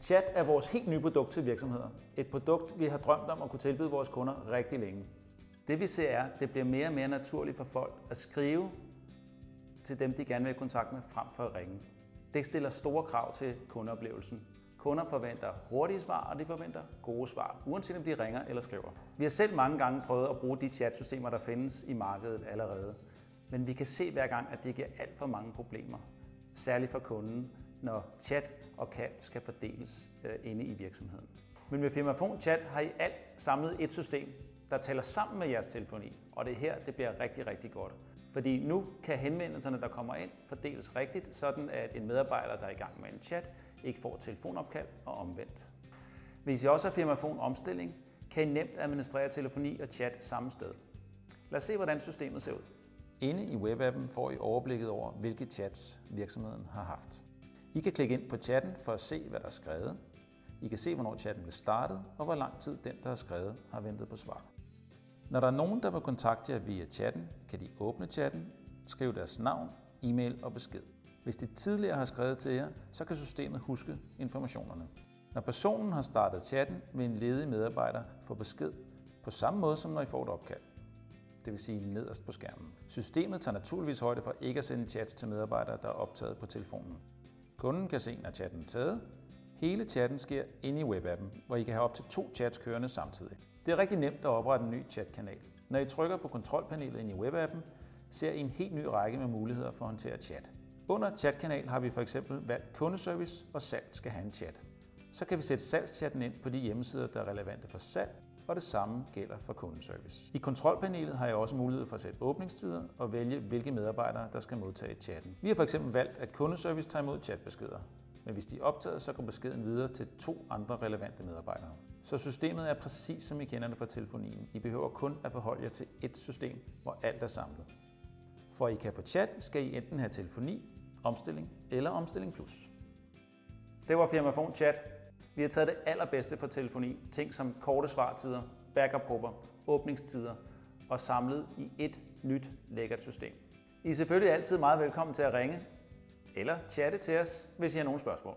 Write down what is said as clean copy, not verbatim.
Chat er vores helt nye produkt til virksomheder. Et produkt, vi har drømt om at kunne tilbyde vores kunder rigtig længe. Det vi ser er, at det bliver mere og mere naturligt for folk at skrive til dem, de gerne vil have kontakt med, frem for at ringe. Det stiller store krav til kundeoplevelsen. Kunder forventer hurtige svar, og de forventer gode svar, uanset om de ringer eller skriver. Vi har selv mange gange prøvet at bruge de chatsystemer, der findes i markedet allerede. Men vi kan se hver gang, at det giver alt for mange problemer. Særligt for kunden, når chat og kald skal fordeles inde i virksomheden. Men med Firmafon Chat har I alt samlet et system, der taler sammen med jeres telefoni. Og det er her, det bliver rigtig, rigtig godt. Fordi nu kan henvendelserne, der kommer ind, fordeles rigtigt, sådan at en medarbejder, der er i gang med en chat, ikke får telefonopkald og omvendt. Hvis I også har Firmafon Omstilling, kan I nemt administrere telefoni og chat samme sted. Lad os se, hvordan systemet ser ud. Inde i webappen får I overblikket over, hvilke chats virksomheden har haft. I kan klikke ind på chatten for at se, hvad der er skrevet. I kan se, hvornår chatten blev startet, og hvor lang tid den, der har skrevet, har ventet på svar. Når der er nogen, der vil kontakte jer via chatten, kan de åbne chatten, skrive deres navn, e-mail og besked. Hvis de tidligere har skrevet til jer, så kan systemet huske informationerne. Når personen har startet chatten, vil en ledig medarbejder få besked på samme måde, som når I får et opkald. Det vil sige nederst på skærmen. Systemet tager naturligvis højde for ikke at sende chats til medarbejdere, der er optaget på telefonen. Kunden kan se, når chatten er taget. Hele chatten sker inde i webappen, hvor I kan have op til 2 chats kørende samtidig. Det er rigtig nemt at oprette en ny chatkanal. Når I trykker på kontrolpanelet inde i webappen, ser I en helt ny række med muligheder for at håndtere chat. Under chatkanal har vi for eksempel valgt kundeservice, og salg skal have en chat. Så kan vi sætte salgschatten ind på de hjemmesider, der er relevante for salg, og det samme gælder for kundeservice. I kontrolpanelet har jeg også mulighed for at sætte åbningstider og vælge, hvilke medarbejdere, der skal modtage chatten. Vi har for eksempel valgt, at kundeservice tager imod chatbeskeder. Men hvis de er optaget, så går beskeden videre til 2 andre relevante medarbejdere. Så systemet er præcis som I kender det fra telefonien. I behøver kun at forholde jer til ét system, hvor alt er samlet. For at I kan få chat, skal I enten have telefoni, omstilling eller omstilling plus. Det var Firmafon Chat. Vi har taget det allerbedste for telefoni, ting som korte svartider, backup-grupper, åbningstider og samlet i et nyt lækkert system. I er selvfølgelig altid meget velkommen til at ringe eller chatte til os, hvis I har nogle spørgsmål.